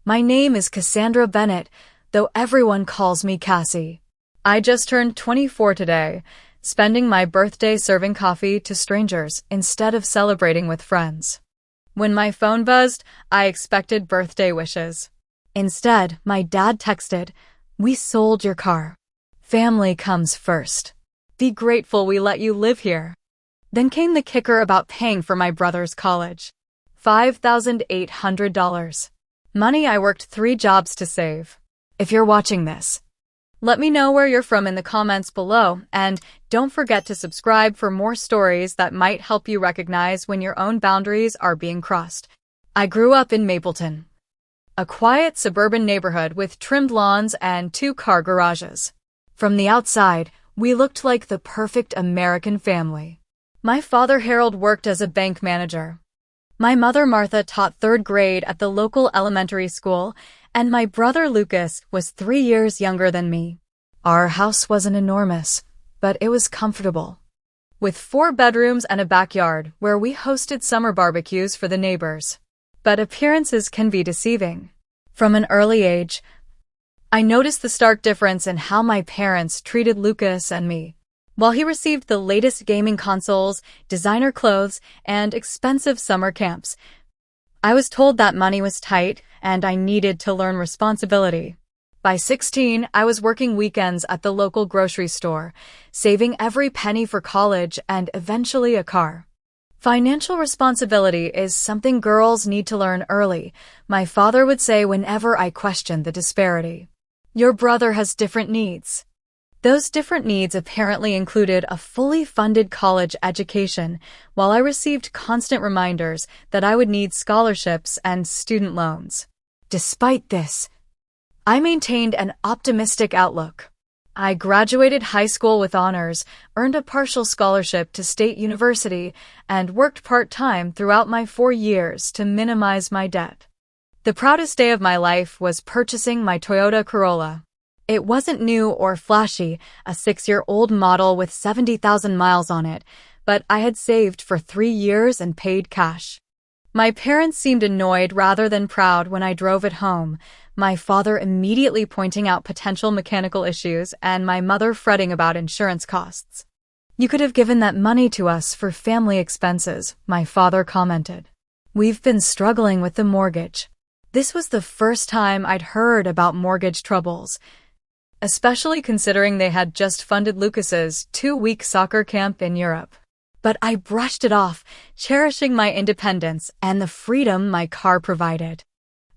My name is Cassandra Bennett, though everyone calls me Cassie. I just turned 24 today, spending my birthday serving coffee to strangers instead of celebrating with friends. When my phone buzzed, I expected birthday wishes. Instead, my dad texted, "We sold your car. Family comes first. Be grateful we let you live here." Then came the kicker about paying for my brother's college. $5,800. Money I worked 3 jobs to save. If you're watching this, let me know where you're from in the comments below, and don't forget to subscribe for more stories that might help you recognize when your own boundaries are being crossed. I grew up in Mapleton, a quiet suburban neighborhood with trimmed lawns and 2-car garages. From the outside, we looked like the perfect American family. My father Harold worked as a bank manager. My mother Martha taught 3rd grade at the local elementary school, and my brother Lucas was 3 years younger than me. Our house wasn't enormous, but it was comfortable, with 4 bedrooms and a backyard where we hosted summer barbecues for the neighbors. But appearances can be deceiving. From an early age, I noticed the stark difference in how my parents treated Lucas and me. While he received the latest gaming consoles, designer clothes, and expensive summer camps, I was told that money was tight and I needed to learn responsibility. By 16, I was working weekends at the local grocery store, saving every penny for college and eventually a car. Financial responsibility is something girls need to learn early, my father would say whenever I questioned the disparity. Your brother has different needs. Those different needs apparently included a fully funded college education, while I received constant reminders that I would need scholarships and student loans. Despite this, I maintained an optimistic outlook. I graduated high school with honors, earned a partial scholarship to State University, and worked part-time throughout my 4 years to minimize my debt. The proudest day of my life was purchasing my Toyota Corolla. It wasn't new or flashy, a 6-year-old model with 70,000 miles on it, but I had saved for 3 years and paid cash. My parents seemed annoyed rather than proud when I drove it home, my father immediately pointing out potential mechanical issues and my mother fretting about insurance costs. "You could have given that money to us for family expenses," my father commented. "We've been struggling with the mortgage." This was the first time I'd heard about mortgage troubles, especially considering they had just funded Lucas's 2-week soccer camp in Europe. But I brushed it off, cherishing my independence and the freedom my car provided.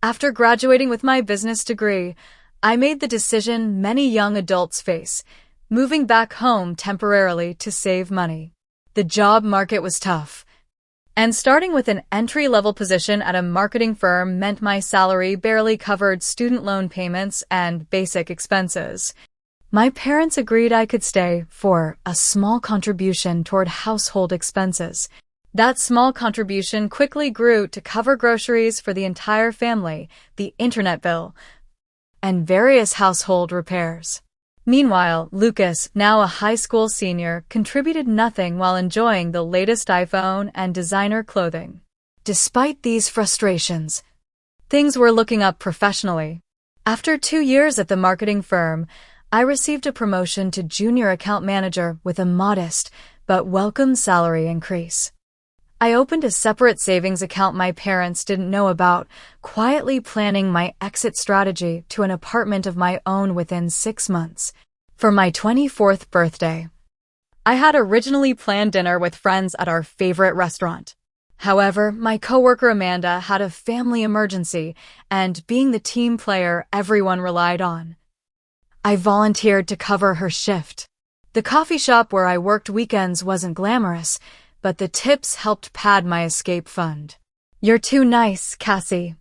After graduating with my business degree, I made the decision many young adults face, moving back home temporarily to save money. The job market was tough, and starting with an entry-level position at a marketing firm meant my salary barely covered student loan payments and basic expenses. My parents agreed I could stay for a small contribution toward household expenses. That small contribution quickly grew to cover groceries for the entire family, the internet bill, and various household repairs. Meanwhile, Lucas, now a high school senior, contributed nothing while enjoying the latest iPhone and designer clothing. Despite these frustrations, things were looking up professionally. After 2 years at the marketing firm, I received a promotion to junior account manager with a modest but welcome salary increase. I opened a separate savings account my parents didn't know about, quietly planning my exit strategy to an apartment of my own within 6 months. For my 24th birthday, I had originally planned dinner with friends at our favorite restaurant. However, my coworker Amanda had a family emergency, and being the team player everyone relied on, I volunteered to cover her shift. The coffee shop where I worked weekends wasn't glamorous, but the tips helped pad my escape fund. "You're too nice, Cassie,"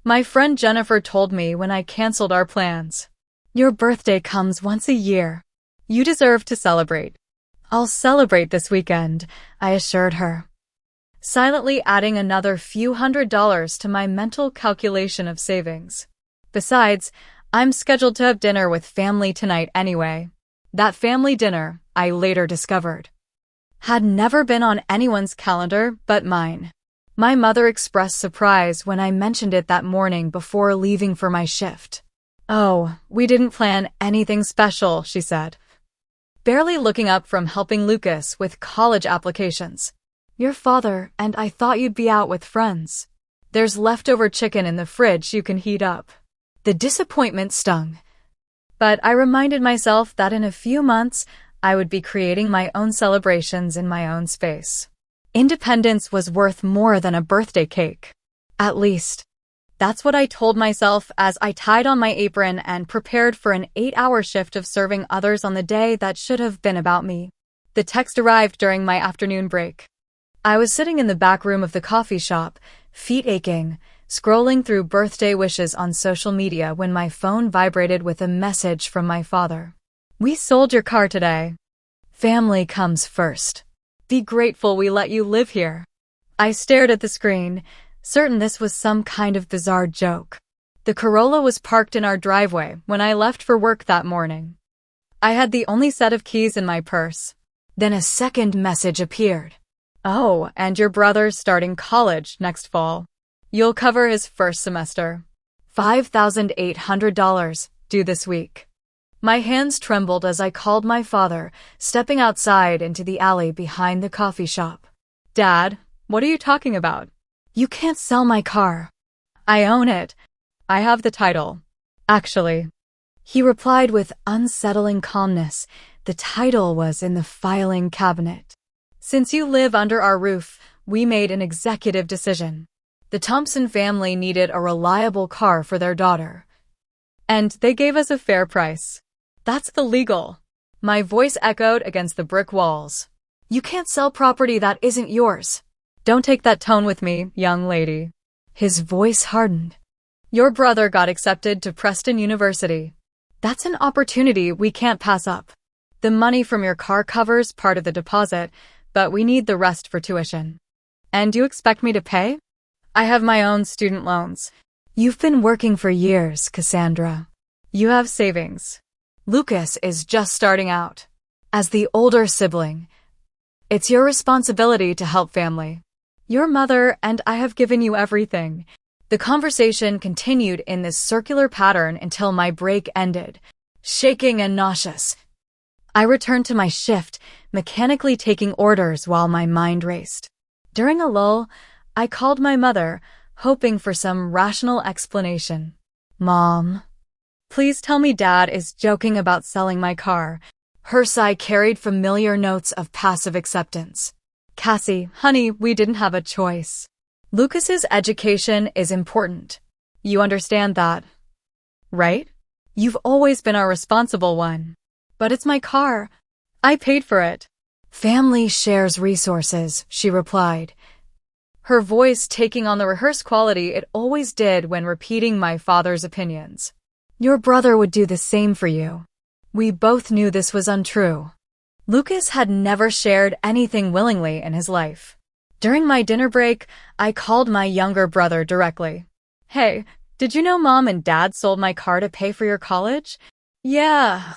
my friend Jennifer told me when I canceled our plans. "Your birthday comes once a year. You deserve to celebrate." "I'll celebrate this weekend," I assured her, silently adding another few $100s to my mental calculation of savings. Besides, I'm scheduled to have dinner with family tonight anyway. That family dinner, I later discovered, had never been on anyone's calendar but mine. My mother expressed surprise when I mentioned it that morning before leaving for my shift. "Oh, we didn't plan anything special," she said, barely looking up from helping Lucas with college applications. "Your father and I thought you'd be out with friends. There's leftover chicken in the fridge you can heat up." The disappointment stung, but I reminded myself that in a few months I would be creating my own celebrations in my own space. Independence was worth more than a birthday cake. At least, that's what I told myself as I tied on my apron and prepared for an 8-hour shift of serving others on the day that should have been about me. The text arrived during my afternoon break. I was sitting in the back room of the coffee shop, feet aching, scrolling through birthday wishes on social media when my phone vibrated with a message from my father. "We sold your car today. Family comes first. Be grateful we let you live here." I stared at the screen, certain this was some kind of bizarre joke. The Corolla was parked in our driveway when I left for work that morning. I had the only set of keys in my purse. Then a second message appeared. "Oh, and your brother's starting college next fall. You'll cover his first semester. $5,800 due this week." My hands trembled as I called my father, stepping outside into the alley behind the coffee shop. "Dad, what are you talking about? You can't sell my car. I own it. I have the title. Actually," he replied with unsettling calmness, "the title was in the filing cabinet. Since you live under our roof, we made an executive decision. The Thompson family needed a reliable car for their daughter, and they gave us a fair price. That's illegal." My voice echoed against the brick walls. "You can't sell property that isn't yours. Don't take that tone with me, young lady." His voice hardened. "Your brother got accepted to Preston University. That's an opportunity we can't pass up. The money from your car covers part of the deposit, but we need the rest for tuition. And you expect me to pay? I have my own student loans." "You've been working for years, Cassandra. You have savings. Lucas is just starting out. As the older sibling, it's your responsibility to help family. Your mother and I have given you everything." The conversation continued in this circular pattern until my break ended, shaking and nauseous. I returned to my shift, mechanically taking orders while my mind raced. During a lull, I called my mother, hoping for some rational explanation. "Mom, please tell me Dad is joking about selling my car." Her sigh carried familiar notes of passive acceptance. "Cassie, honey, we didn't have a choice. Lucas's education is important. You understand that, right? You've always been our responsible one. But it's my car. I paid for it." "Family shares resources," she replied, her voice taking on the rehearsed quality it always did when repeating my father's opinions. "Your brother would do the same for you." We both knew this was untrue. Lucas had never shared anything willingly in his life. During my dinner break, I called my younger brother directly. "Hey, did you know Mom and Dad sold my car to pay for your college?" "Yeah.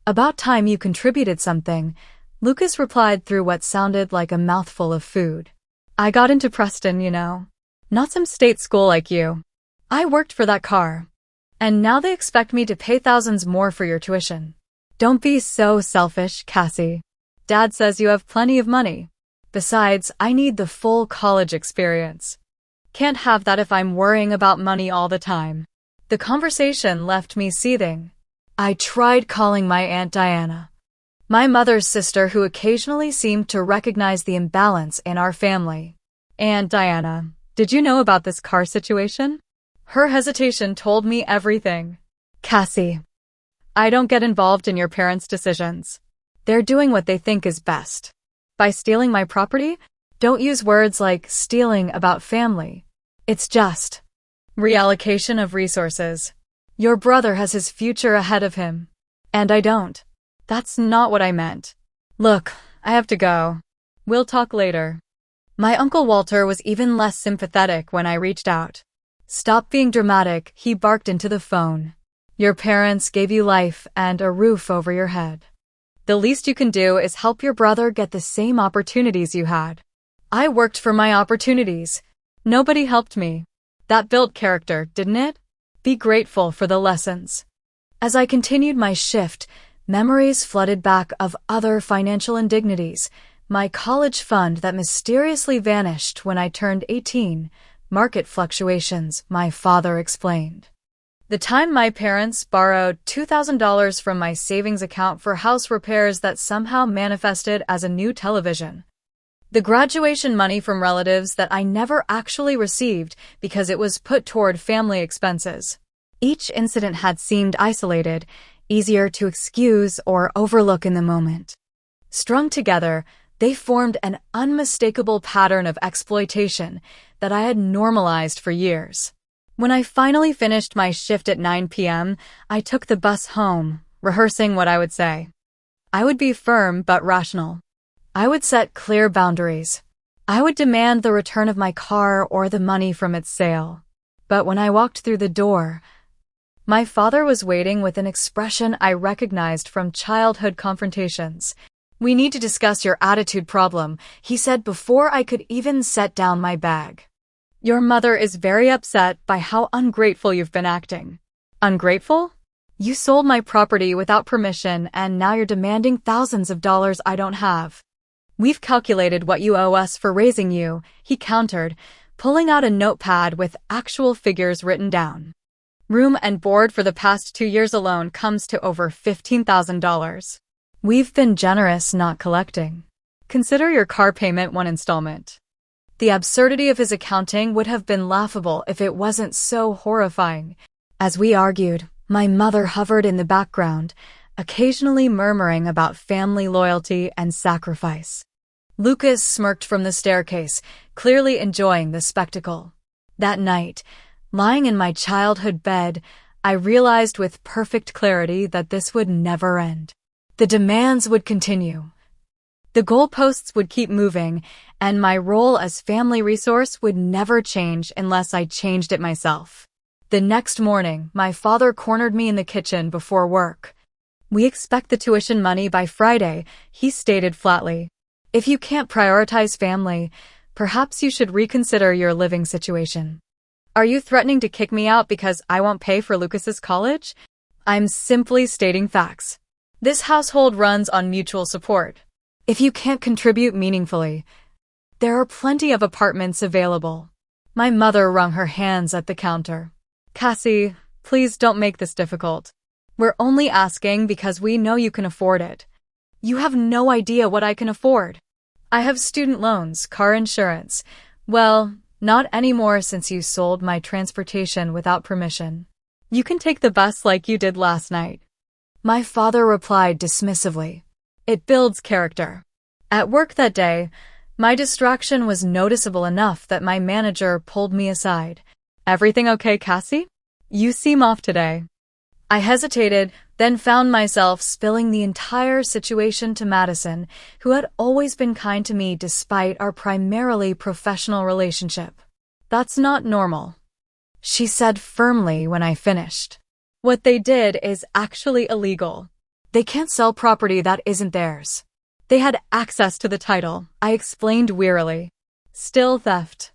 About time you contributed something," Lucas replied through what sounded like a mouthful of food. "I got into Preston, you know. Not some state school like you. I worked for that car. And now they expect me to pay thousands more for your tuition. Don't be so selfish, Cassie. Dad says you have plenty of money. Besides, I need the full college experience. Can't have that if I'm worrying about money all the time." The conversation left me seething. I tried calling my Aunt Diana, my mother's sister who occasionally seemed to recognize the imbalance in our family. "Aunt Diana, did you know about this car situation?" Her hesitation told me everything. "Cassie, I don't get involved in your parents' decisions. They're doing what they think is best. By stealing my property, don't use words like stealing about family. It's just reallocation of resources. Your brother has his future ahead of him. And I don't. That's not what I meant. Look, I have to go. We'll talk later." My Uncle Walter was even less sympathetic when I reached out. "Stop being dramatic," he barked into the phone. "Your parents gave you life and a roof over your head. The least you can do is help your brother get the same opportunities you had." I worked for my opportunities, Nobody helped me. That built character, didn't it? Be grateful for the lessons. As I continued my shift, memories flooded back of other financial indignities. My college fund that mysteriously vanished when I turned 18. Market fluctuations, my father explained. The time my parents borrowed $2,000 from my savings account for house repairs that somehow manifested as a new television. The graduation money from relatives that I never actually received because it was put toward family expenses. Each incident had seemed isolated, easier to excuse or overlook in the moment. Strung together, they formed an unmistakable pattern of exploitation that I had normalized for years. When I finally finished my shift at 9 p.m., I took the bus home, rehearsing what I would say. I would be firm but rational. I would set clear boundaries. I would demand the return of my car or the money from its sale. But when I walked through the door, my father was waiting with an expression I recognized from childhood confrontations. "We need to discuss your attitude problem," he said before I could even set down my bag. "Your mother is very upset by how ungrateful you've been acting." Ungrateful? You sold my property without permission and now you're demanding thousands of dollars I don't have. "We've calculated what you owe us for raising you," he countered, pulling out a notepad with actual figures written down. "Room and board for the past 2 years alone comes to over $15,000. We've been generous not collecting. Consider your car payment one installment." The absurdity of his accounting would have been laughable if it wasn't so horrifying. As we argued, my mother hovered in the background, occasionally murmuring about family loyalty and sacrifice. Lucas smirked from the staircase, clearly enjoying the spectacle. That night, lying in my childhood bed, I realized with perfect clarity that this would never end. The demands would continue. The goalposts would keep moving, and my role as family resource would never change unless I changed it myself. The next morning, my father cornered me in the kitchen before work. "We expect the tuition money by Friday," he stated flatly. "If you can't prioritize family, perhaps you should reconsider your living situation." "Are you threatening to kick me out because I won't pay for Lucas's college?" "I'm simply stating facts. This household runs on mutual support. If you can't contribute meaningfully, there are plenty of apartments available." My mother wrung her hands at the counter. "Cassie, please don't make this difficult. We're only asking because we know you can afford it." "You have no idea what I can afford. I have student loans, car insurance. Well, not anymore since you sold my transportation without permission. You can take the bus like you did last night." My father replied dismissively. "It builds character." At work that day, my distraction was noticeable enough that my manager pulled me aside. "Everything okay, Cassie? You seem off today." I hesitated, then found myself spilling the entire situation to Madison, who had always been kind to me despite our primarily professional relationship. "That's not normal," she said firmly when I finished. "What they did is actually illegal. They can't sell property that isn't theirs. They had access to the title," I explained wearily. "Still theft.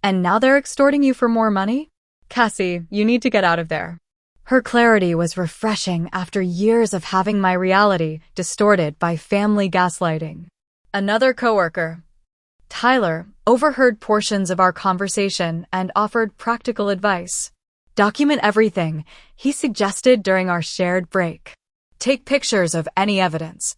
And now they're extorting you for more money? Cassie, you need to get out of there." Her clarity was refreshing after years of having my reality distorted by family gaslighting. Another coworker, Tyler, overheard portions of our conversation and offered practical advice. "Document everything," he suggested during our shared break. "Take pictures of any evidence.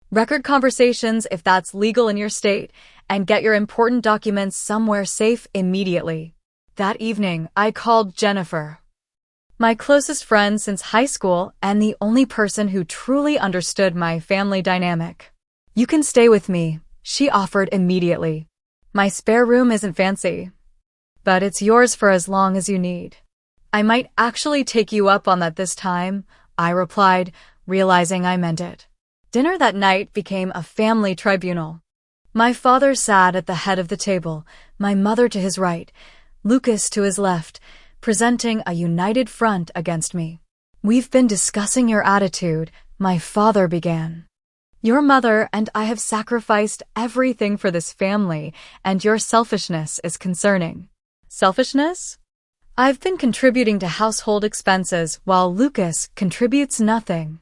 Record conversations if that's legal in your state, and get your important documents somewhere safe immediately." That evening, I called Jennifer, my closest friend since high school and the only person who truly understood my family dynamic. "You can stay with me," she offered immediately. "My spare room isn't fancy, but it's yours for as long as you need." "I might actually take you up on that this time," I replied, realizing I meant it. Dinner that night became a family tribunal. My father sat at the head of the table, my mother to his right, Lucas to his left, presenting a united front against me. "We've been discussing your attitude," my father began. "Your mother and I have sacrificed everything for this family, and your selfishness is concerning." Selfishness? I've been contributing to household expenses while Lucas contributes nothing.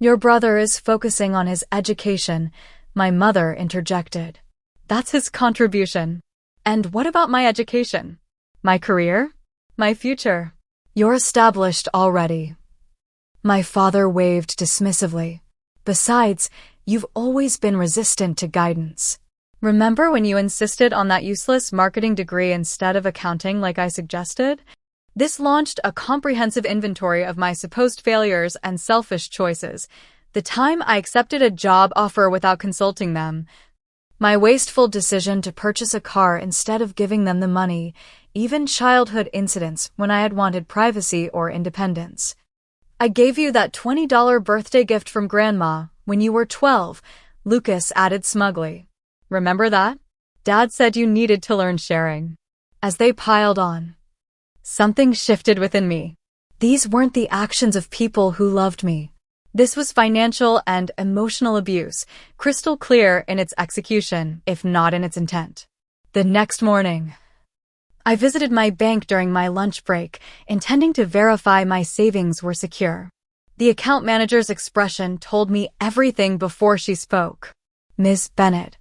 Your brother is focusing on his education, my mother interjected. That's his contribution. And what about my education? My career? My future? You're established already. My father waved dismissively. Besides, you've always been resistant to guidance. Remember when you insisted on that useless marketing degree instead of accounting like I suggested? This launched a comprehensive inventory of my supposed failures and selfish choices. The time I accepted a job offer without consulting them. My wasteful decision to purchase a car instead of giving them the money. Even childhood incidents when I had wanted privacy or independence. I gave you that $20 birthday gift from Grandma when you were 12, Lucas added smugly. Remember that? Dad said you needed to learn sharing. As they piled on, something shifted within me. These weren't the actions of people who loved me. This was financial and emotional abuse, crystal clear in its execution, if not in its intent. The next morning, I visited my bank during my lunch break, intending to verify my savings were secure. The account manager's expression told me everything before she spoke. Ms. Bennett,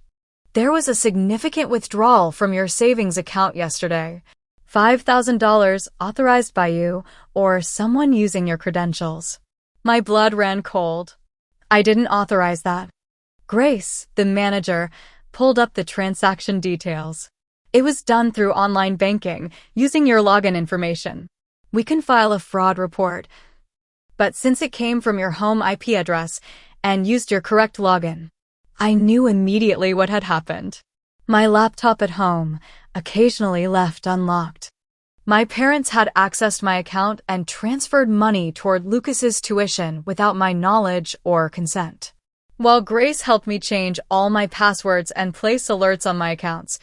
there was a significant withdrawal from your savings account yesterday. $5,000 authorized by you or someone using your credentials. My blood ran cold. I didn't authorize that. Grace, the manager, pulled up the transaction details. It was done through online banking, using your login information. We can file a fraud report. But since it came from your home IP address and used your correct login, I knew immediately what had happened. My laptop at home, occasionally left unlocked. My parents had accessed my account and transferred money toward Lucas's tuition without my knowledge or consent. While Grace helped me change all my passwords and place alerts on my accounts,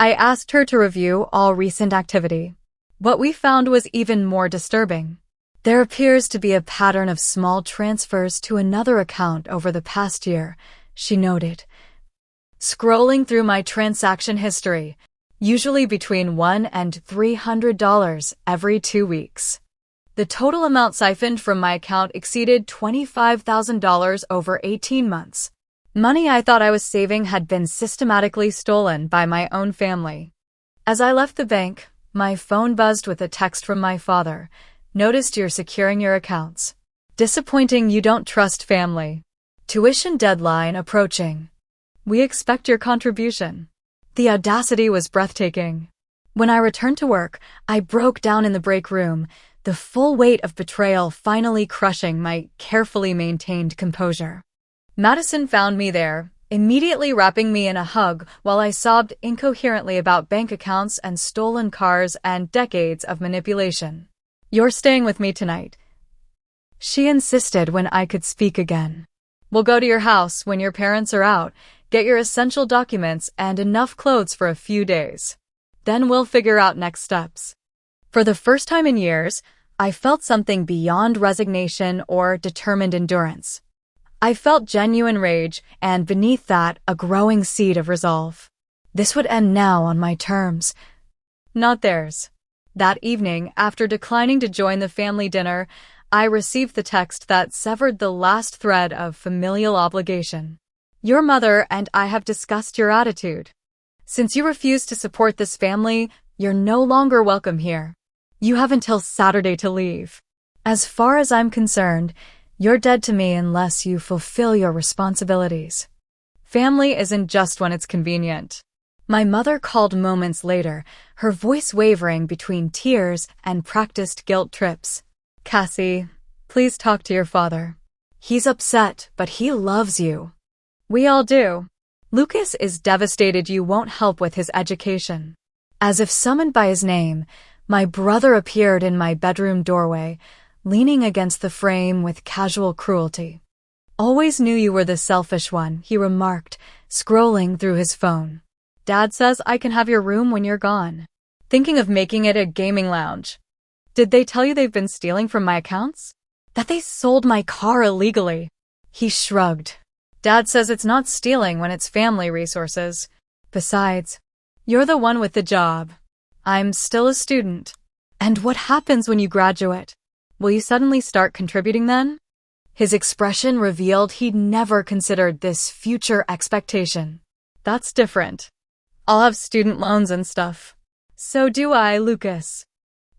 I asked her to review all recent activity. What we found was even more disturbing. There appears to be a pattern of small transfers to another account over the past year, she noted. Scrolling through my transaction history, usually between $100 and $300 every 2 weeks. The total amount siphoned from my account exceeded $25,000 over 18 months. Money I thought I was saving had been systematically stolen by my own family. As I left the bank, my phone buzzed with a text from my father. Noticed you're securing your accounts. Disappointing you don't trust family. Tuition deadline approaching. We expect your contribution. The audacity was breathtaking. When I returned to work, I broke down in the break room, the full weight of betrayal finally crushing my carefully maintained composure. Madison found me there, immediately wrapping me in a hug while I sobbed incoherently about bank accounts and stolen cars and decades of manipulation. You're staying with me tonight, she insisted when I could speak again. We'll go to your house when your parents are out, get your essential documents and enough clothes for a few days. Then we'll figure out next steps. For the first time in years, I felt something beyond resignation or determined endurance. I felt genuine rage, and beneath that, a growing seed of resolve. This would end now on my terms, not theirs. That evening, after declining to join the family dinner, I received the text that severed the last thread of familial obligation. Your mother and I have discussed your attitude. Since you refuse to support this family, you're no longer welcome here. You have until Saturday to leave. As far as I'm concerned, you're dead to me unless you fulfill your responsibilities. Family isn't just when it's convenient. My mother called moments later, her voice wavering between tears and practiced guilt trips. Cassie, please talk to your father. He's upset, but he loves you. We all do. Lucas is devastated you won't help with his education. As if summoned by his name, my brother appeared in my bedroom doorway, leaning against the frame with casual cruelty. Always knew you were the selfish one, he remarked, scrolling through his phone. Dad says I can have your room when you're gone. Thinking of making it a gaming lounge. Did they tell you they've been stealing from my accounts? That they sold my car illegally? He shrugged. Dad says it's not stealing when it's family resources. Besides, you're the one with the job. I'm still a student. And what happens when you graduate? Will you suddenly start contributing then? His expression revealed he'd never considered this future expectation. That's different. I'll have student loans and stuff. So do I, Lucas.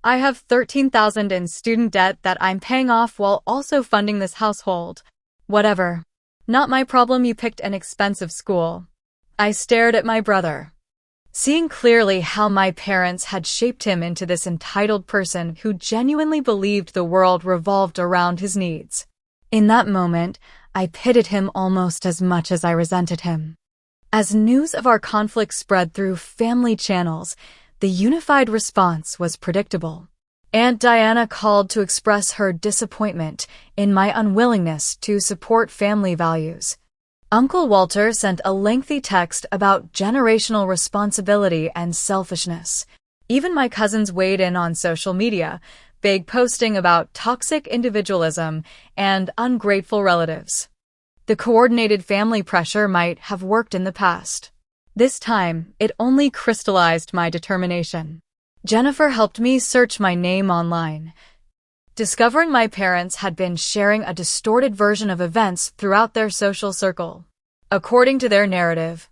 I have $13,000 in student debt that I'm paying off while also funding this household. Whatever. Not my problem you picked an expensive school. I stared at my brother, seeing clearly how my parents had shaped him into this entitled person who genuinely believed the world revolved around his needs. In that moment, I pitied him almost as much as I resented him. As news of our conflict spread through family channels, the unified response was predictable. Aunt Diana called to express her disappointment in my unwillingness to support family values. Uncle Walter sent a lengthy text about generational responsibility and selfishness. Even my cousins weighed in on social media, vague posting about toxic individualism and ungrateful relatives. The coordinated family pressure might have worked in the past. This time, it only crystallized my determination. Jennifer helped me search my name online, discovering my parents had been sharing a distorted version of events throughout their social circle. According to their narrative,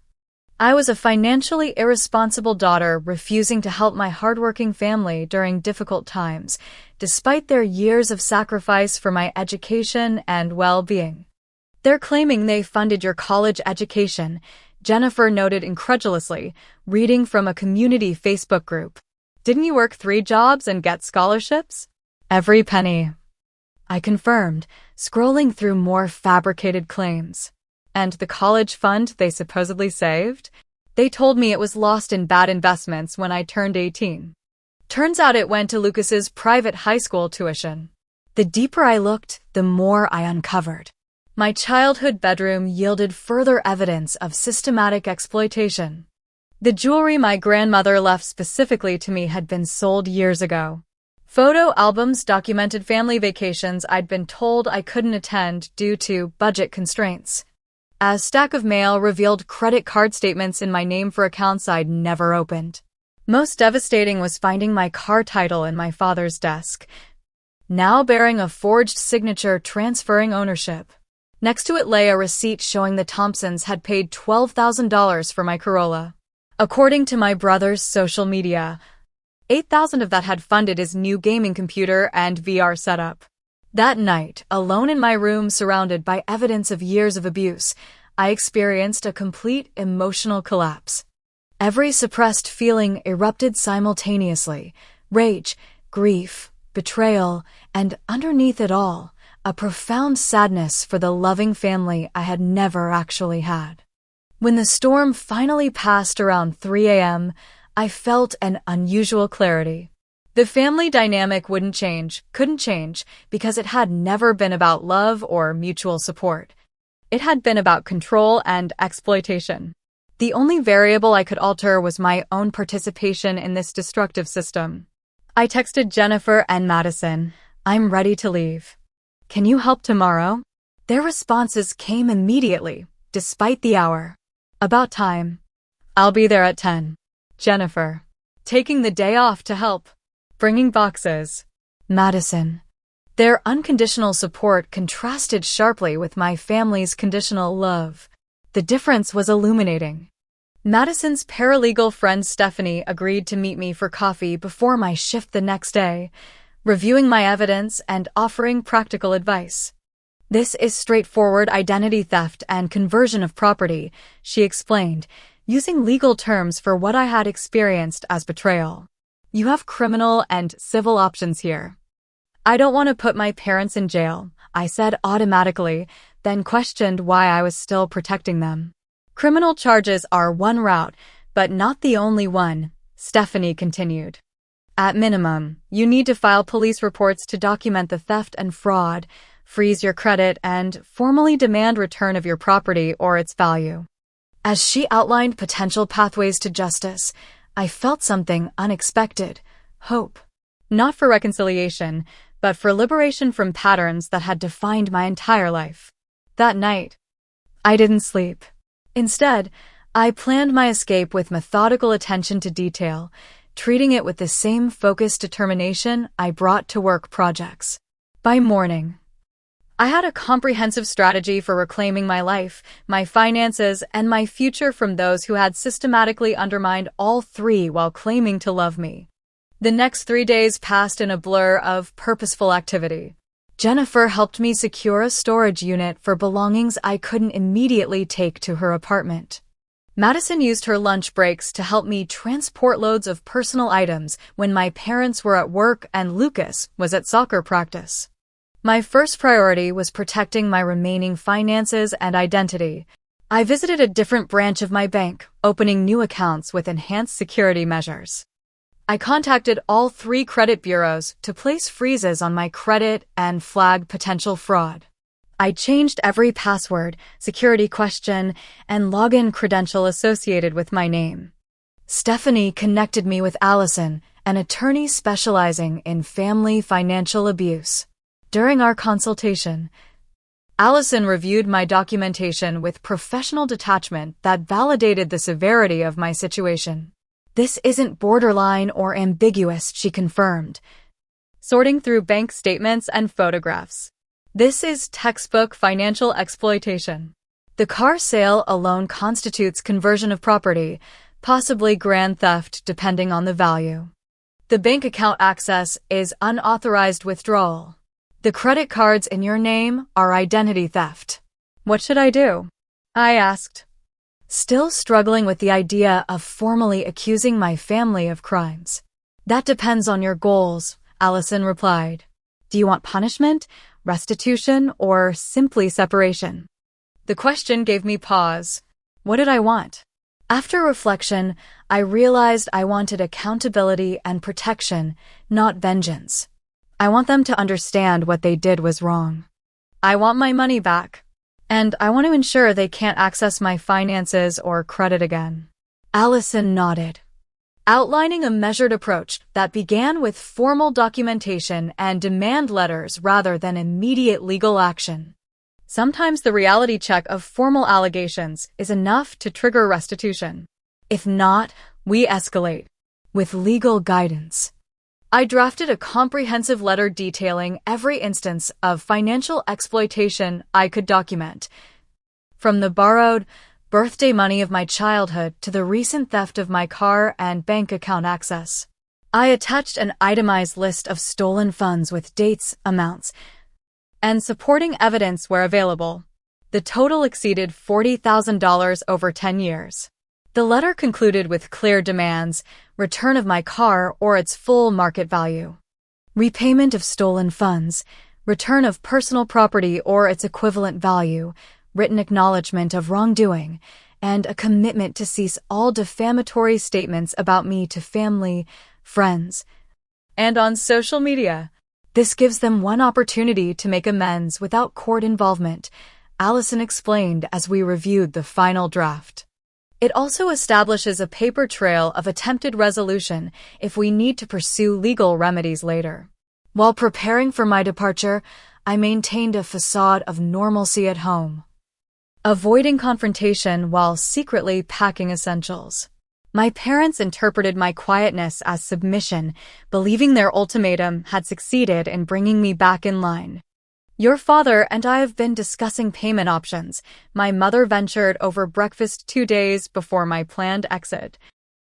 I was a financially irresponsible daughter refusing to help my hardworking family during difficult times, despite their years of sacrifice for my education and well-being. They're claiming they funded your college education, Jennifer noted incredulously, reading from a community Facebook group. Didn't you work 3 jobs and get scholarships? Every penny, I confirmed, scrolling through more fabricated claims. And the college fund they supposedly saved? They told me it was lost in bad investments when I turned 18. Turns out it went to Lucas's private high school tuition. The deeper I looked, the more I uncovered. My childhood bedroom yielded further evidence of systematic exploitation. The jewelry my grandmother left specifically to me had been sold years ago. Photo albums documented family vacations I'd been told I couldn't attend due to budget constraints. A stack of mail revealed credit card statements in my name for accounts I'd never opened. Most devastating was finding my car title in my father's desk, now bearing a forged signature transferring ownership. Next to it lay a receipt showing the Thompsons had paid $12,000 for my Corolla. According to my brother's social media, $8,000 of that had funded his new gaming computer and VR setup. That night, alone in my room surrounded by evidence of years of abuse, I experienced a complete emotional collapse. Every suppressed feeling erupted simultaneously: rage, grief, betrayal, and underneath it all, a profound sadness for the loving family I had never actually had. When the storm finally passed around 3 a.m., I felt an unusual clarity. The family dynamic couldn't change, because it had never been about love or mutual support. It had been about control and exploitation. The only variable I could alter was my own participation in this destructive system. I texted Jennifer and Madison, "I'm ready to leave. Can you help tomorrow?" Their responses came immediately, despite the hour. "About time. I'll be there at 10. Jennifer, taking the day off to help. Bringing boxes." Madison. Their unconditional support contrasted sharply with my family's conditional love. The difference was illuminating. Madison's paralegal friend Stephanie agreed to meet me for coffee before my shift the next day, reviewing my evidence and offering practical advice. "This is straightforward identity theft and conversion of property," she explained, using legal terms for what I had experienced as betrayal. "You have criminal and civil options here." "I don't want to put my parents in jail," I said automatically, then questioned why I was still protecting them. "Criminal charges are one route, but not the only one," Stephanie continued. "At minimum, you need to file police reports to document the theft and fraud, freeze your credit, and formally demand return of your property or its value." As she outlined potential pathways to justice, I felt something unexpected: hope. Not for reconciliation, but for liberation from patterns that had defined my entire life. That night, I didn't sleep. Instead, I planned my escape with methodical attention to detail, treating it with the same focused determination I brought to work projects. By morning, I had a comprehensive strategy for reclaiming my life, my finances, and my future from those who had systematically undermined all three while claiming to love me. The next 3 days passed in a blur of purposeful activity. Jennifer helped me secure a storage unit for belongings I couldn't immediately take to her apartment. Madison used her lunch breaks to help me transport loads of personal items when my parents were at work and Lucas was at soccer practice. My first priority was protecting my remaining finances and identity. I visited a different branch of my bank, opening new accounts with enhanced security measures. I contacted all 3 credit bureaus to place freezes on my credit and flag potential fraud. I changed every password, security question, and login credential associated with my name. Stephanie connected me with Allison, an attorney specializing in family financial abuse. During our consultation, Allison reviewed my documentation with professional detachment that validated the severity of my situation. This isn't borderline or ambiguous, she confirmed, sorting through bank statements and photographs. This is textbook financial exploitation. The car sale alone constitutes conversion of property, possibly grand theft depending on the value. The bank account access is unauthorized withdrawal. The credit cards in your name are identity theft. What should I do? I asked, still struggling with the idea of formally accusing my family of crimes. That depends on your goals, Allison replied. Do you want punishment, restitution, or simply separation? The question gave me pause. What did I want? After reflection, I realized I wanted accountability and protection, not vengeance. I want them to understand what they did was wrong. I want my money back, and I want to ensure they can't access my finances or credit again. Allison nodded, outlining a measured approach that began with formal documentation and demand letters rather than immediate legal action. Sometimes the reality check of formal allegations is enough to trigger restitution. If not, we escalate with legal guidance. I drafted a comprehensive letter detailing every instance of financial exploitation I could document, from the borrowed birthday money of my childhood to the recent theft of my car and bank account access. I attached an itemized list of stolen funds with dates, amounts, and supporting evidence where available. The total exceeded $40,000 over 10 years. The letter concluded with clear demands: return of my car or its full market value, repayment of stolen funds, return of personal property or its equivalent value, written acknowledgement of wrongdoing, and a commitment to cease all defamatory statements about me to family, friends, and on social media. This gives them one opportunity to make amends without court involvement, Allison explained as we reviewed the final draft. It also establishes a paper trail of attempted resolution if we need to pursue legal remedies later. While preparing for my departure, I maintained a facade of normalcy at home, avoiding confrontation while secretly packing essentials. My parents interpreted my quietness as submission, believing their ultimatum had succeeded in bringing me back in line. Your father and I have been discussing payment options. My mother ventured over breakfast 2 days before my planned exit.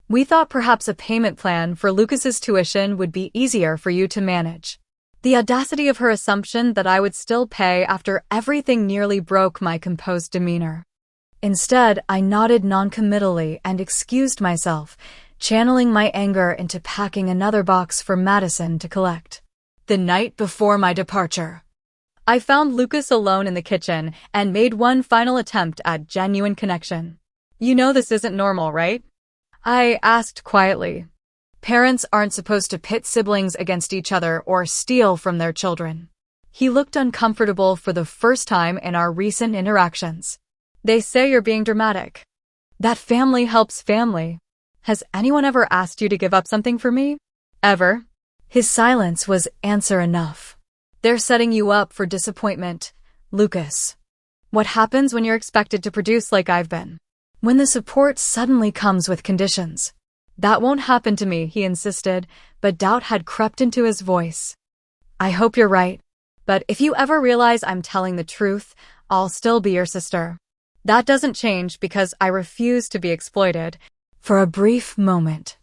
We thought perhaps a payment plan for Lucas's tuition would be easier for you to manage. The audacity of her assumption that I would still pay after everything nearly broke my composed demeanor. Instead, I nodded noncommittally and excused myself, channeling my anger into packing another box for Madison to collect. The night before my departure, I found Lucas alone in the kitchen and made one final attempt at genuine connection. You know this isn't normal, right? I asked quietly. Parents aren't supposed to pit siblings against each other or steal from their children. He looked uncomfortable for the first time in our recent interactions. They say you're being dramatic. That family helps family. Has anyone ever asked you to give up something for me? Ever? His silence was answer enough. They're setting you up for disappointment, Lucas. What happens when you're expected to produce like I've been? When the support suddenly comes with conditions. That won't happen to me, he insisted, but doubt had crept into his voice. I hope you're right, but if you ever realize I'm telling the truth, I'll still be your sister. That doesn't change because I refuse to be exploited. For a brief moment,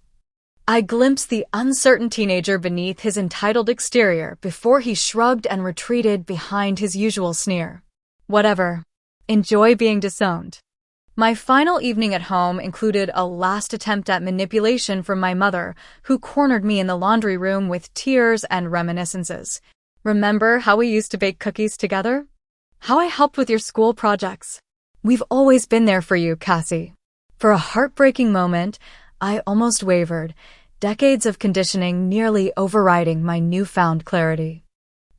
I glimpsed the uncertain teenager beneath his entitled exterior before he shrugged and retreated behind his usual sneer. Whatever. Enjoy being disowned. My final evening at home included a last attempt at manipulation from my mother, who cornered me in the laundry room with tears and reminiscences. Remember how we used to bake cookies together? How I helped with your school projects? We've always been there for you, Cassie. For a heartbreaking moment, I almost wavered, decades of conditioning nearly overriding my newfound clarity.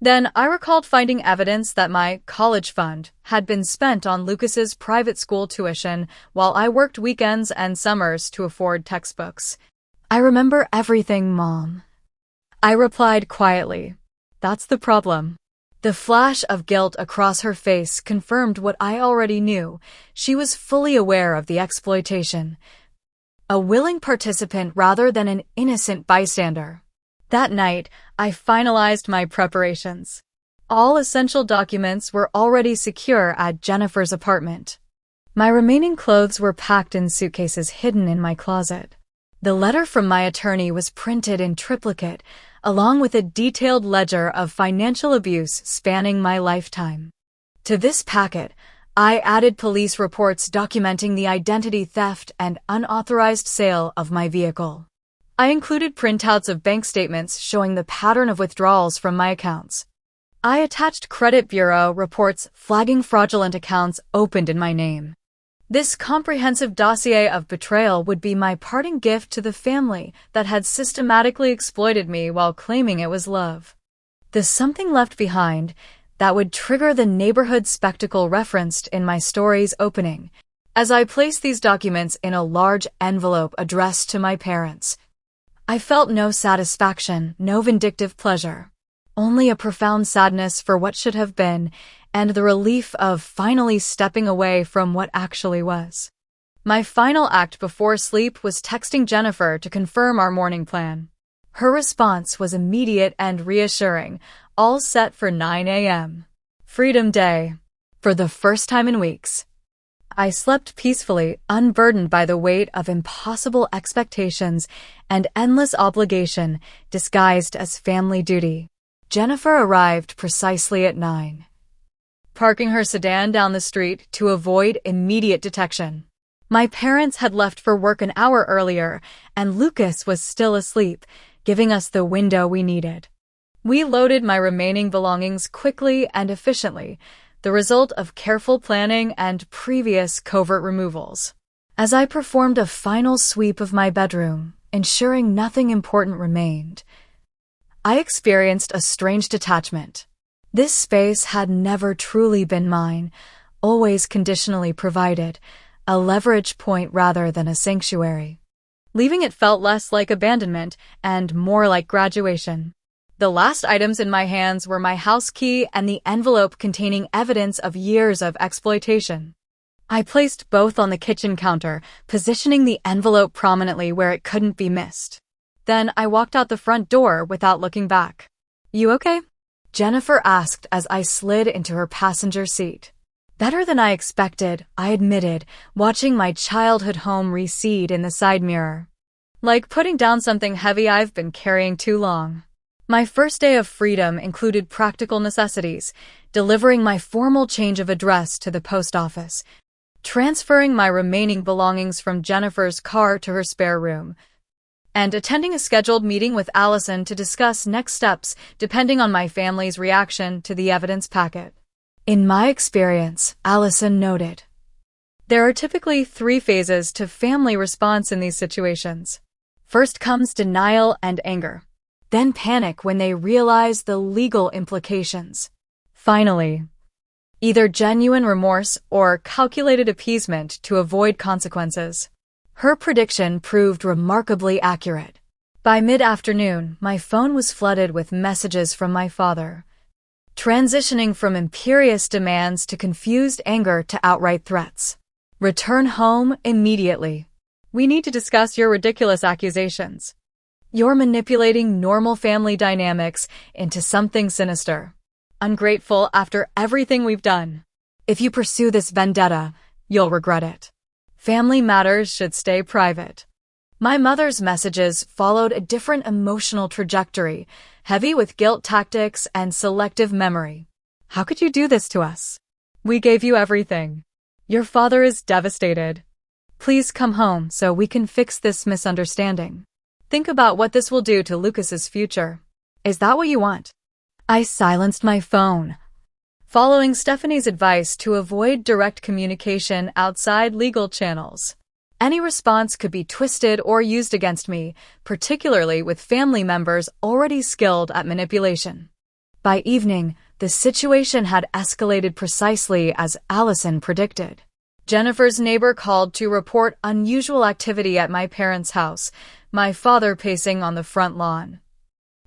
Then I recalled finding evidence that my college fund had been spent on Lucas's private school tuition while I worked weekends and summers to afford textbooks. I remember everything, Mom. I replied quietly. That's the problem. The flash of guilt across her face confirmed what I already knew. She was fully aware of the exploitation. A willing participant rather than an innocent bystander. That night, I finalized my preparations. All essential documents were already secure at Jennifer's apartment. My remaining clothes were packed in suitcases hidden in my closet. The letter from my attorney was printed in triplicate, along with a detailed ledger of financial abuse spanning my lifetime. To this packet, I added police reports documenting the identity theft and unauthorized sale of my vehicle. I included printouts of bank statements showing the pattern of withdrawals from my accounts. I attached credit bureau reports flagging fraudulent accounts opened in my name. This comprehensive dossier of betrayal would be my parting gift to the family that had systematically exploited me while claiming it was love. The something left behind that would trigger the neighborhood spectacle referenced in my story's opening. As I placed these documents in a large envelope addressed to my parents, I felt no satisfaction, no vindictive pleasure, only a profound sadness for what should have been and the relief of finally stepping away from what actually was. My final act before sleep was texting Jennifer to confirm our morning plan. Her response was immediate and reassuring, all set for 9 a.m. Freedom Day. For the first time in weeks, I slept peacefully, unburdened by the weight of impossible expectations and endless obligation disguised as family duty. Jennifer arrived precisely at 9, parking her sedan down the street to avoid immediate detection. My parents had left for work an hour earlier, and Lucas was still asleep, giving us the window we needed. We loaded my remaining belongings quickly and efficiently, the result of careful planning and previous covert removals. As I performed a final sweep of my bedroom, ensuring nothing important remained, I experienced a strange detachment. This space had never truly been mine, always conditionally provided, a leverage point rather than a sanctuary. Leaving it felt less like abandonment and more like graduation. The last items in my hands were my house key and the envelope containing evidence of years of exploitation. I placed both on the kitchen counter, positioning the envelope prominently where it couldn't be missed. Then I walked out the front door without looking back. You okay? Jennifer asked as I slid into her passenger seat. Better than I expected, I admitted, watching my childhood home recede in the side mirror. Like putting down something heavy I've been carrying too long. My first day of freedom included practical necessities, delivering my formal change of address to the post office, transferring my remaining belongings from Jennifer's car to her spare room, and attending a scheduled meeting with Allison to discuss next steps depending on my family's reaction to the evidence packet. In my experience, Allison noted, there are typically 3 phases to family response in these situations. First comes denial and anger. Then panic when they realize the legal implications. Finally, either genuine remorse or calculated appeasement to avoid consequences. Her prediction proved remarkably accurate. By mid-afternoon, my phone was flooded with messages from my father, transitioning from imperious demands to confused anger to outright threats. Return home immediately. We need to discuss your ridiculous accusations. You're manipulating normal family dynamics into something sinister. Ungrateful after everything we've done. If you pursue this vendetta, you'll regret it. Family matters should stay private. My mother's messages followed a different emotional trajectory, heavy with guilt tactics and selective memory. How could you do this to us? We gave you everything. Your father is devastated. Please come home so we can fix this misunderstanding. Think about what this will do to Lucas's future. Is that what you want? I silenced my phone, following Stephanie's advice to avoid direct communication outside legal channels. Any response could be twisted or used against me, particularly with family members already skilled at manipulation. By evening, the situation had escalated precisely as Allison predicted. Jennifer's neighbor called to report unusual activity at my parents' house, my father pacing on the front lawn.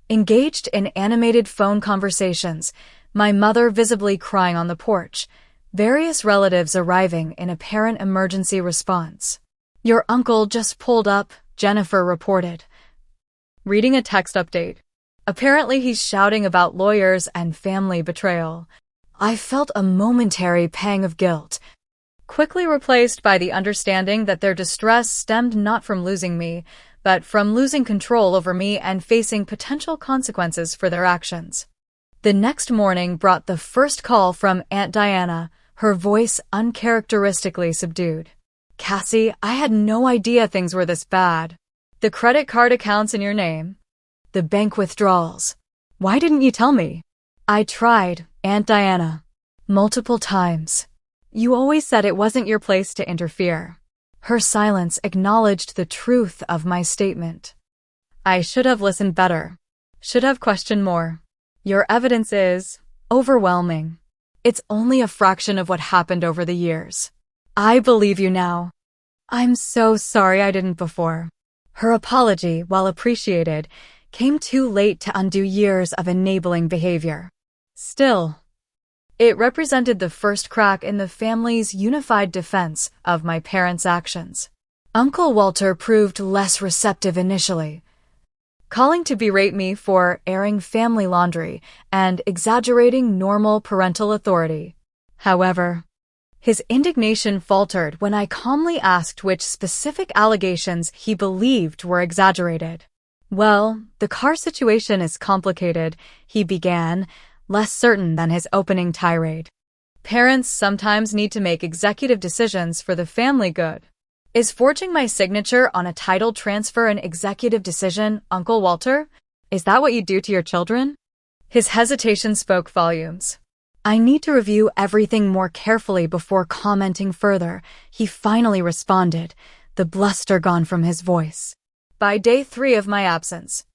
Engaged in animated phone conversations, my mother visibly crying on the porch, various relatives arriving in apparent emergency response. Your uncle just pulled up, Jennifer reported. Reading a text update. Apparently he's shouting about lawyers and family betrayal. I felt a momentary pang of guilt, quickly replaced by the understanding that their distress stemmed not from losing me, but from losing control over me and facing potential consequences for their actions. The next morning brought the first call from Aunt Diana, her voice uncharacteristically subdued. Cassie, I had no idea things were this bad. The credit card accounts in your name. The bank withdrawals. Why didn't you tell me? I tried, Aunt Diana. Multiple times. You always said it wasn't your place to interfere. Her silence acknowledged the truth of my statement. I should have listened better. Should have questioned more. Your evidence is overwhelming. It's only a fraction of what happened over the years. I believe you now. I'm so sorry I didn't before. Her apology, while appreciated, came too late to undo years of enabling behavior. Still, it represented the first crack in the family's unified defense of my parents' actions. Uncle Walter proved less receptive initially, calling to berate me for airing family laundry and exaggerating normal parental authority. However, his indignation faltered when I calmly asked which specific allegations he believed were exaggerated. Well, the car situation is complicated, he began, less certain than his opening tirade. Parents sometimes need to make executive decisions for the family good. Is forging my signature on a title transfer an executive decision, Uncle Walter? Is that what you do to your children? His hesitation spoke volumes. I need to review everything more carefully before commenting further, he finally responded, the bluster gone from his voice. By day 3 of my absence,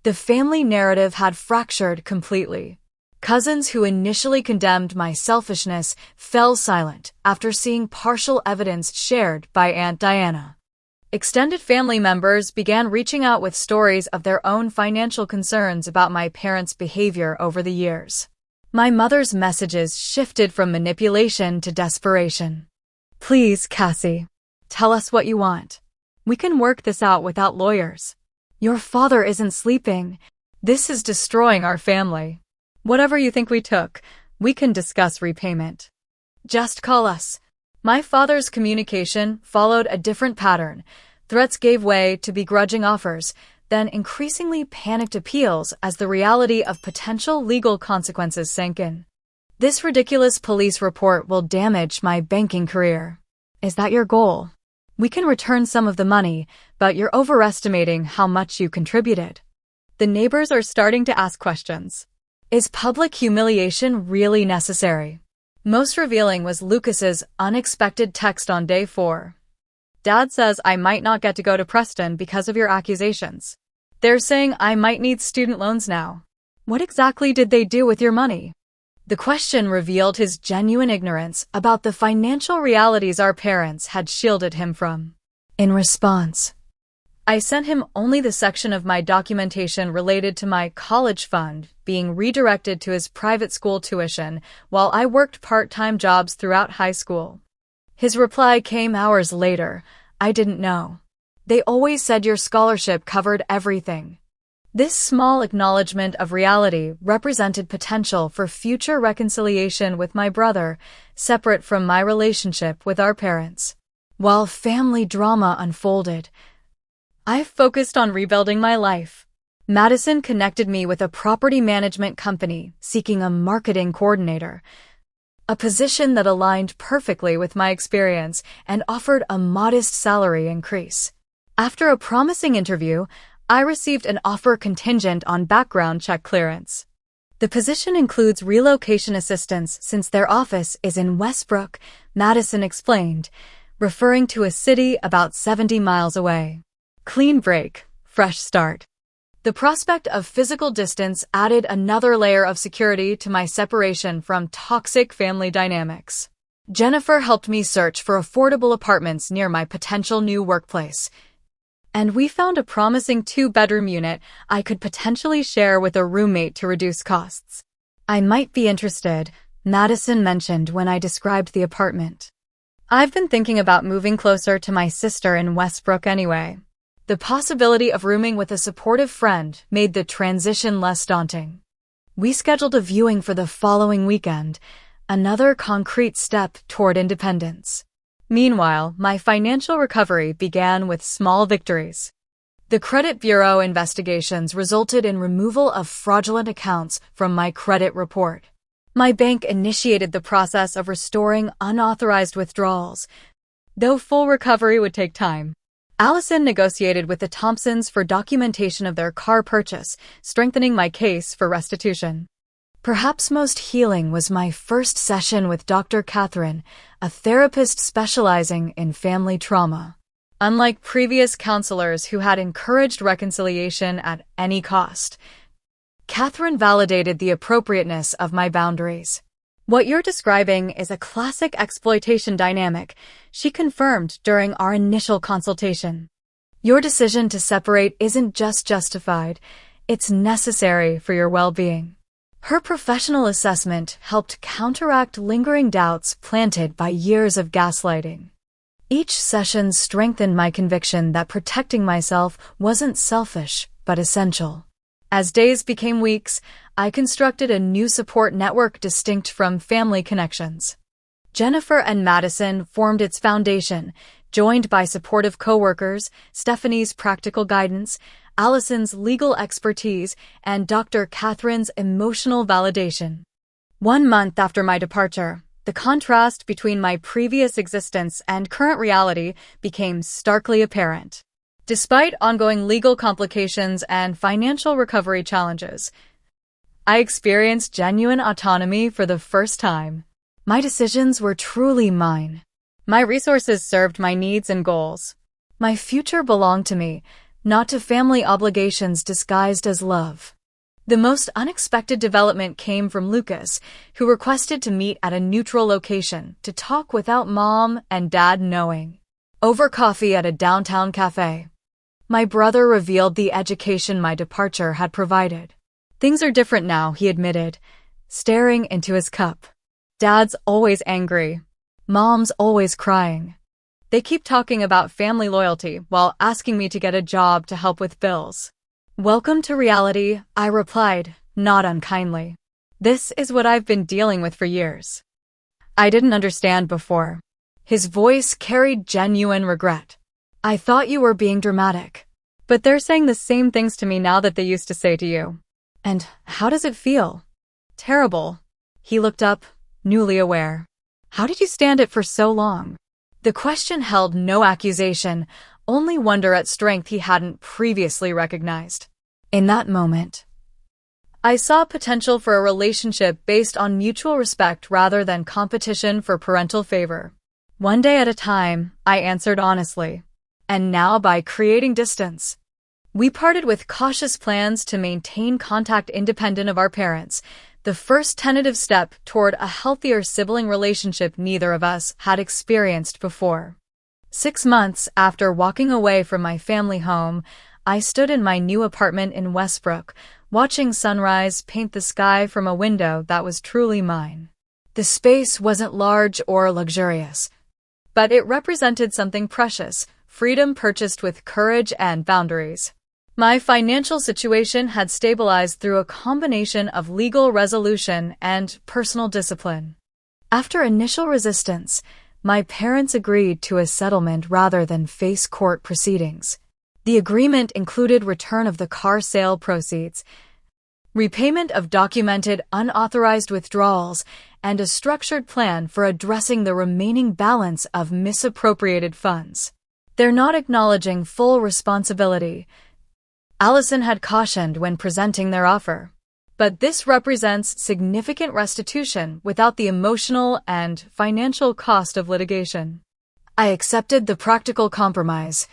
the family narrative had fractured completely. Cousins who initially condemned my selfishness fell silent after seeing partial evidence shared by Aunt Diana. Extended family members began reaching out with stories of their own financial concerns about my parents' behavior over the years. My mother's messages shifted from manipulation to desperation. Please, Cassie, tell us what you want. We can work this out without lawyers. Your father isn't sleeping. This is destroying our family. Whatever you think we took, we can discuss repayment. Just call us. My father's communication followed a different pattern. Threats gave way to begrudging offers, then increasingly panicked appeals as the reality of potential legal consequences sank in. This ridiculous police report will damage my banking career. Is that your goal? We can return some of the money, but you're overestimating how much you contributed. The neighbors are starting to ask questions. Is public humiliation really necessary? Most revealing was Lucas's unexpected text on day 4. Dad says I might not get to go to Preston because of your accusations. They're saying I might need student loans now. What exactly did they do with your money? The question revealed his genuine ignorance about the financial realities our parents had shielded him from. In response, I sent him only the section of my documentation related to my college fund being redirected to his private school tuition while I worked part-time jobs throughout high school. His reply came hours later. I didn't know. They always said your scholarship covered everything. This small acknowledgement of reality represented potential for future reconciliation with my brother, separate from my relationship with our parents. While family drama unfolded, I focused on rebuilding my life. Madison connected me with a property management company seeking a marketing coordinator, a position that aligned perfectly with my experience and offered a modest salary increase. After a promising interview, I received an offer contingent on background check clearance. The position includes relocation assistance since their office is in Westbrook, Madison explained, referring to a city about 70 miles away. Clean break, fresh start. The prospect of physical distance added another layer of security to my separation from toxic family dynamics. Jennifer helped me search for affordable apartments near my potential new workplace, and we found a promising 2-bedroom unit I could potentially share with a roommate to reduce costs. I might be interested, Madison mentioned when I described the apartment. I've been thinking about moving closer to my sister in Westbrook anyway. The possibility of rooming with a supportive friend made the transition less daunting. We scheduled a viewing for the following weekend, another concrete step toward independence. Meanwhile, my financial recovery began with small victories. The credit bureau investigations resulted in removal of fraudulent accounts from my credit report. My bank initiated the process of restoring unauthorized withdrawals, though full recovery would take time. Allison negotiated with the Thompsons for documentation of their car purchase, strengthening my case for restitution. Perhaps most healing was my first session with Dr. Catherine, a therapist specializing in family trauma. Unlike previous counselors who had encouraged reconciliation at any cost, Catherine validated the appropriateness of my boundaries. What you're describing is a classic exploitation dynamic, she confirmed during our initial consultation. Your decision to separate isn't just justified, it's necessary for your well-being. Her professional assessment helped counteract lingering doubts planted by years of gaslighting. Each session strengthened my conviction that protecting myself wasn't selfish, but essential. As days became weeks, I constructed a new support network distinct from family connections. Jennifer and Madison formed its foundation, joined by supportive coworkers, Stephanie's practical guidance, Allison's legal expertise, and Dr. Catherine's emotional validation. 1 month after my departure, the contrast between my previous existence and current reality became starkly apparent. Despite ongoing legal complications and financial recovery challenges, I experienced genuine autonomy for the first time. My decisions were truly mine. My resources served my needs and goals. My future belonged to me, not to family obligations disguised as love. The most unexpected development came from Lucas, who requested to meet at a neutral location to talk without Mom and Dad knowing. Over coffee at a downtown cafe, my brother revealed the education my departure had provided. Things are different now, he admitted, staring into his cup. Dad's always angry. Mom's always crying. They keep talking about family loyalty while asking me to get a job to help with bills. Welcome to reality, I replied, not unkindly. This is what I've been dealing with for years. I didn't understand before. His voice carried genuine regret. I thought you were being dramatic. But they're saying the same things to me now that they used to say to you. And how does it feel? Terrible. He looked up, newly aware. How did you stand it for so long? The question held no accusation, only wonder at strength he hadn't previously recognized. In that moment, I saw potential for a relationship based on mutual respect rather than competition for parental favor. One day at a time, I answered honestly. And now by creating distance. We parted with cautious plans to maintain contact independent of our parents, the first tentative step toward a healthier sibling relationship neither of us had experienced before. 6 months after walking away from my family home, I stood in my new apartment in Westbrook, watching sunrise paint the sky from a window that was truly mine. The space wasn't large or luxurious, but it represented something precious, freedom purchased with courage and boundaries. My financial situation had stabilized through a combination of legal resolution and personal discipline. After initial resistance, my parents agreed to a settlement rather than face court proceedings. The agreement included return of the car sale proceeds, repayment of documented unauthorized withdrawals, and a structured plan for addressing the remaining balance of misappropriated funds. They're not acknowledging full responsibility, Allison had cautioned when presenting their offer. But this represents significant restitution without the emotional and financial cost of litigation. I accepted the practical compromise,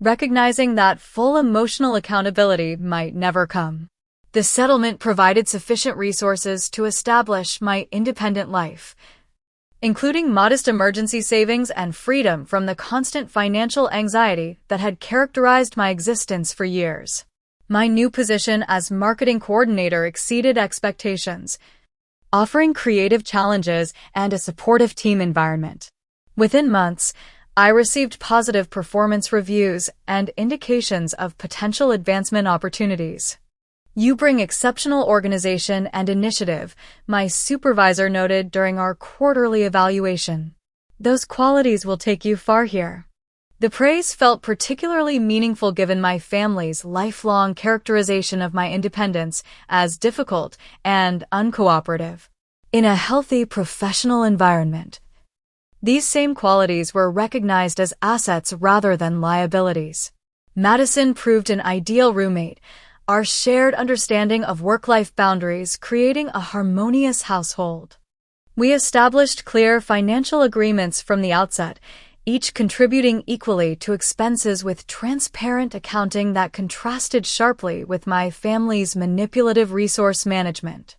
recognizing that full emotional accountability might never come. The settlement provided sufficient resources to establish my independent life, including modest emergency savings and freedom from the constant financial anxiety that had characterized my existence for years. My new position as marketing coordinator exceeded expectations, offering creative challenges and a supportive team environment. Within months, I received positive performance reviews and indications of potential advancement opportunities. "You bring exceptional organization and initiative," my supervisor noted during our quarterly evaluation. "Those qualities will take you far here." The praise felt particularly meaningful given my family's lifelong characterization of my independence as difficult and uncooperative. In a healthy professional environment, these same qualities were recognized as assets rather than liabilities. Madison proved an ideal roommate, our shared understanding of work-life boundaries creating a harmonious household. We established clear financial agreements from the outset, each contributing equally to expenses with transparent accounting that contrasted sharply with my family's manipulative resource management.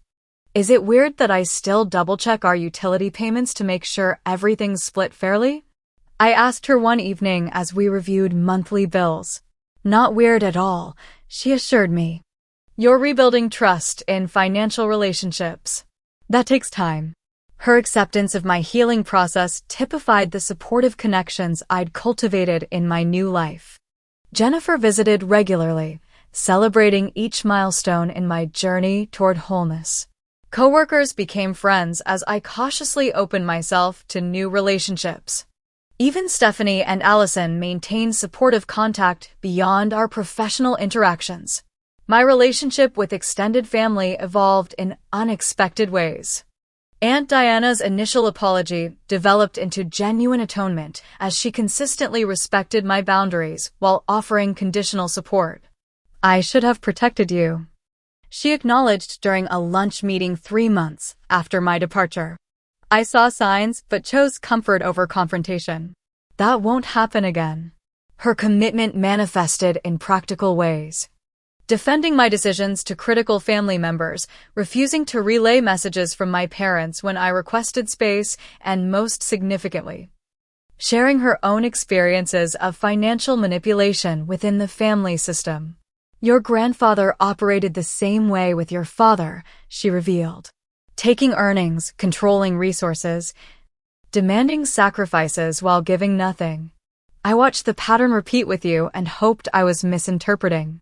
"Is it weird that I still double-check our utility payments to make sure everything's split fairly?" I asked her one evening as we reviewed monthly bills. "Not weird at all," she assured me. "You're rebuilding trust in financial relationships. That takes time." Her acceptance of my healing process typified the supportive connections I'd cultivated in my new life. Jennifer visited regularly, celebrating each milestone in my journey toward wholeness. Coworkers became friends as I cautiously opened myself to new relationships. Even Stephanie and Allison maintained supportive contact beyond our professional interactions. My relationship with extended family evolved in unexpected ways. Aunt Diana's initial apology developed into genuine atonement as she consistently respected my boundaries while offering conditional support. "I should have protected you," she acknowledged during a lunch meeting 3 months after my departure. "I saw signs but chose comfort over confrontation. That won't happen again." Her commitment manifested in practical ways. Defending my decisions to critical family members, refusing to relay messages from my parents when I requested space, and most significantly, sharing her own experiences of financial manipulation within the family system. "Your grandfather operated the same way with your father," she revealed. "Taking earnings, controlling resources, demanding sacrifices while giving nothing. I watched the pattern repeat with you and hoped I was misinterpreting."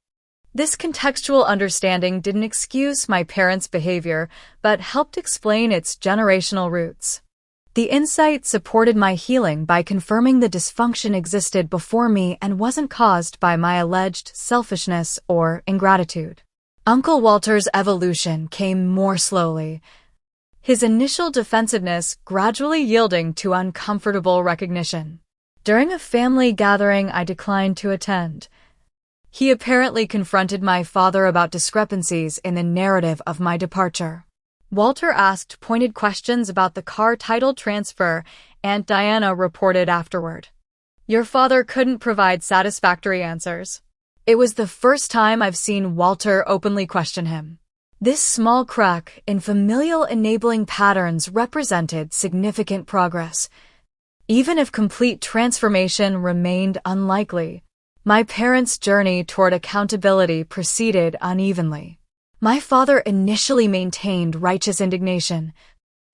This contextual understanding didn't excuse my parents' behavior, but helped explain its generational roots. The insight supported my healing by confirming the dysfunction existed before me and wasn't caused by my alleged selfishness or ingratitude. Uncle Walter's evolution came more slowly, his initial defensiveness gradually yielding to uncomfortable recognition. During a family gathering I declined to attend, he apparently confronted my father about discrepancies in the narrative of my departure. Walter asked pointed questions about the car title transfer, Aunt Diana reported afterward. "Your father couldn't provide satisfactory answers." It was the first time I've seen Walter openly question him. This small crack in familial enabling patterns represented significant progress. Even if complete transformation remained unlikely, my parents' journey toward accountability proceeded unevenly. My father initially maintained righteous indignation,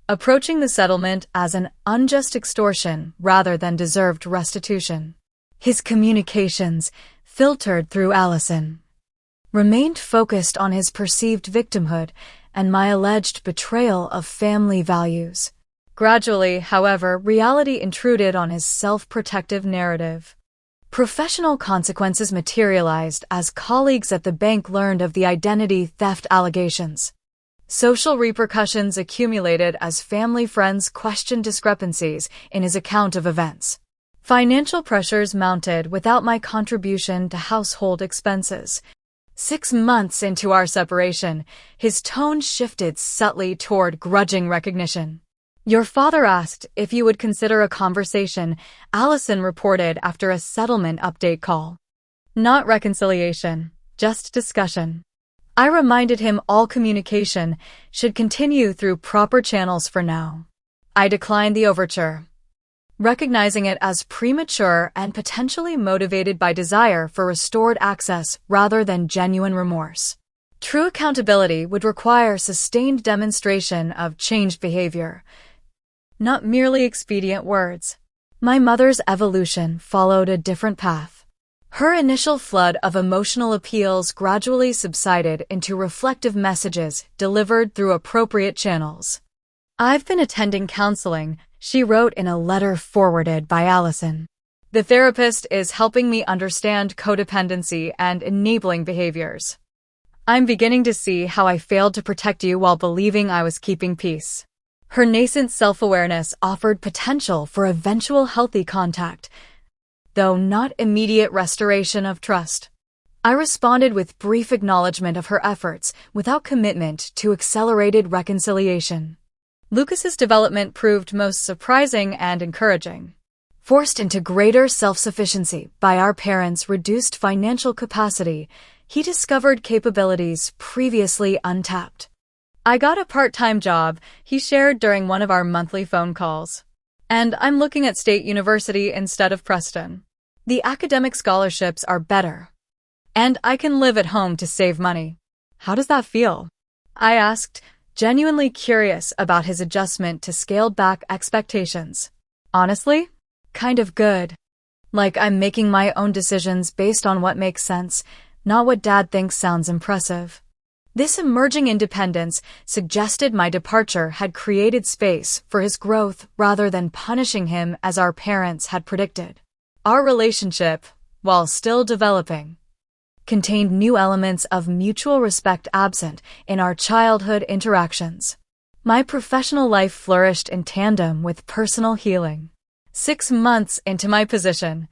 approaching the settlement as an unjust extortion rather than deserved restitution. His communications, filtered through Allison, remained focused on his perceived victimhood and my alleged betrayal of family values. Gradually, however, reality intruded on his self-protective narrative. Professional consequences materialized as colleagues at the bank learned of the identity theft allegations. Social repercussions accumulated as family friends questioned discrepancies in his account of events. Financial pressures mounted without my contribution to household expenses. 6 months into our separation, his tone shifted subtly toward grudging recognition. "Your father asked if you would consider a conversation," Allison reported after a settlement update call. "Not reconciliation, just discussion." I reminded him all communication should continue through proper channels for now. I declined the overture, recognizing it as premature and potentially motivated by desire for restored access rather than genuine remorse. True accountability would require sustained demonstration of changed behavior, not merely expedient words. My mother's evolution followed a different path. Her initial flood of emotional appeals gradually subsided into reflective messages delivered through appropriate channels. "I've been attending counseling," she wrote in a letter forwarded by Allison. "The therapist is helping me understand codependency and enabling behaviors. I'm beginning to see how I failed to protect you while believing I was keeping peace." Her nascent self-awareness offered potential for eventual healthy contact, though not immediate restoration of trust. I responded with brief acknowledgement of her efforts without commitment to accelerated reconciliation. Lucas's development proved most surprising and encouraging. Forced into greater self-sufficiency by our parents' reduced financial capacity, he discovered capabilities previously untapped. "I got a part-time job," he shared during one of our monthly phone calls. "And I'm looking at State University instead of Preston. The academic scholarships are better. And I can live at home to save money." "How does that feel?" I asked, genuinely curious about his adjustment to scaled-back expectations. "Honestly, kind of good. Like I'm making my own decisions based on what makes sense, not what Dad thinks sounds impressive." This emerging independence suggested my departure had created space for his growth rather than punishing him as our parents had predicted. Our relationship, while still developing, contained new elements of mutual respect absent in our childhood interactions. My professional life flourished in tandem with personal healing. 6 months into my position,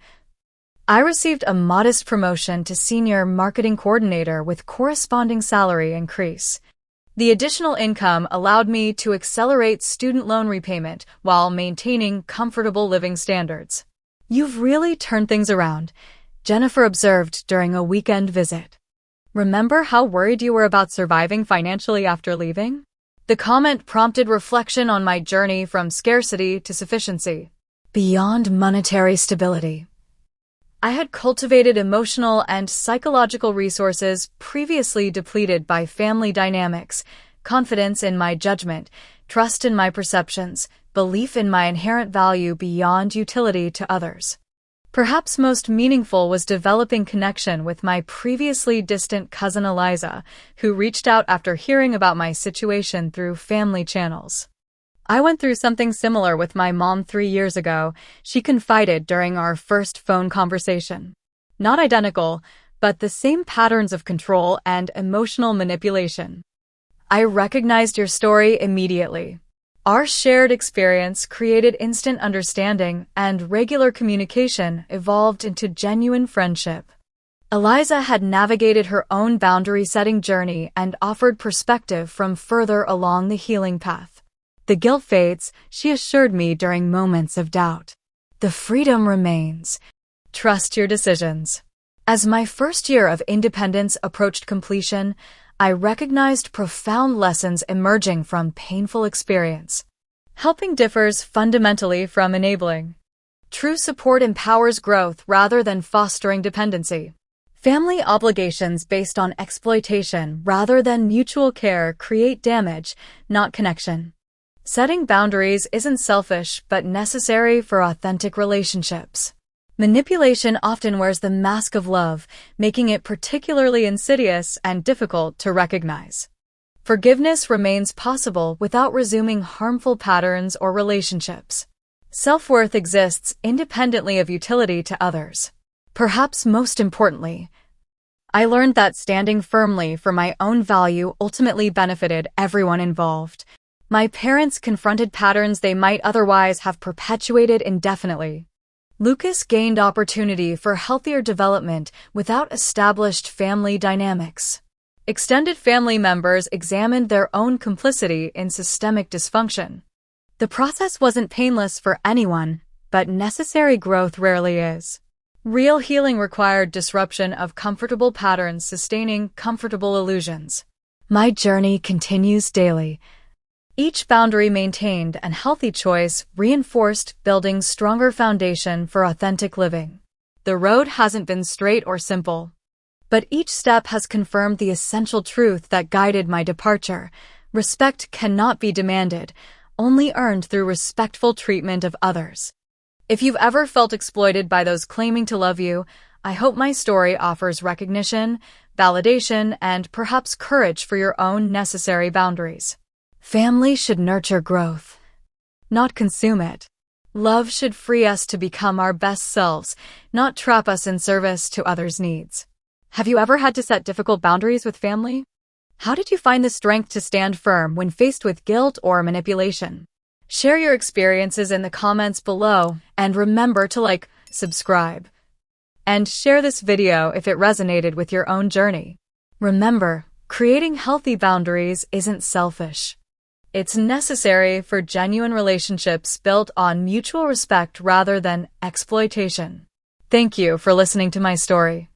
I received a modest promotion to senior marketing coordinator with corresponding salary increase. The additional income allowed me to accelerate student loan repayment while maintaining comfortable living standards. "You've really turned things around," Jennifer observed during a weekend visit. "Remember how worried you were about surviving financially after leaving?" The comment prompted reflection on my journey from scarcity to sufficiency. Beyond monetary stability, I had cultivated emotional and psychological resources previously depleted by family dynamics, confidence in my judgment, trust in my perceptions, belief in my inherent value beyond utility to others. Perhaps most meaningful was developing connection with my previously distant cousin Eliza, who reached out after hearing about my situation through family channels. "I went through something similar with my mom 3 years ago," she confided during our first phone conversation. "Not identical, but the same patterns of control and emotional manipulation." I recognized your story immediately. Our shared experience created instant understanding, and regular communication evolved into genuine friendship. Eliza had navigated her own boundary-setting journey and offered perspective from further along the healing path. "The guilt fades," she assured me during moments of doubt. "The freedom remains. Trust your decisions." As my first year of independence approached completion, I recognized profound lessons emerging from painful experience. Helping differs fundamentally from enabling. True support empowers growth rather than fostering dependency. Family obligations based on exploitation rather than mutual care create damage, not connection. Setting boundaries isn't selfish but necessary for authentic relationships. Manipulation often wears the mask of love, making it particularly insidious and difficult to recognize. Forgiveness remains possible without resuming harmful patterns or relationships. Self-worth exists independently of utility to others. Perhaps most importantly, I learned that standing firmly for my own value ultimately benefited everyone involved. My parents confronted patterns they might otherwise have perpetuated indefinitely. Lucas gained opportunity for healthier development without established family dynamics. Extended family members examined their own complicity in systemic dysfunction. The process wasn't painless for anyone, but necessary growth rarely is. Real healing required disruption of comfortable patterns sustaining comfortable illusions. My journey continues daily. Each boundary maintained and healthy choice reinforced, building stronger foundation for authentic living. The road hasn't been straight or simple, but each step has confirmed the essential truth that guided my departure. Respect cannot be demanded, only earned through respectful treatment of others. If you've ever felt exploited by those claiming to love you, I hope my story offers recognition, validation, and perhaps courage for your own necessary boundaries. Family should nurture growth, not consume it. Love should free us to become our best selves, not trap us in service to others' needs. Have you ever had to set difficult boundaries with family? How did you find the strength to stand firm when faced with guilt or manipulation? Share your experiences in the comments below, and remember to like, subscribe, and share this video if it resonated with your own journey. Remember, creating healthy boundaries isn't selfish. It's necessary for genuine relationships built on mutual respect rather than exploitation. Thank you for listening to my story.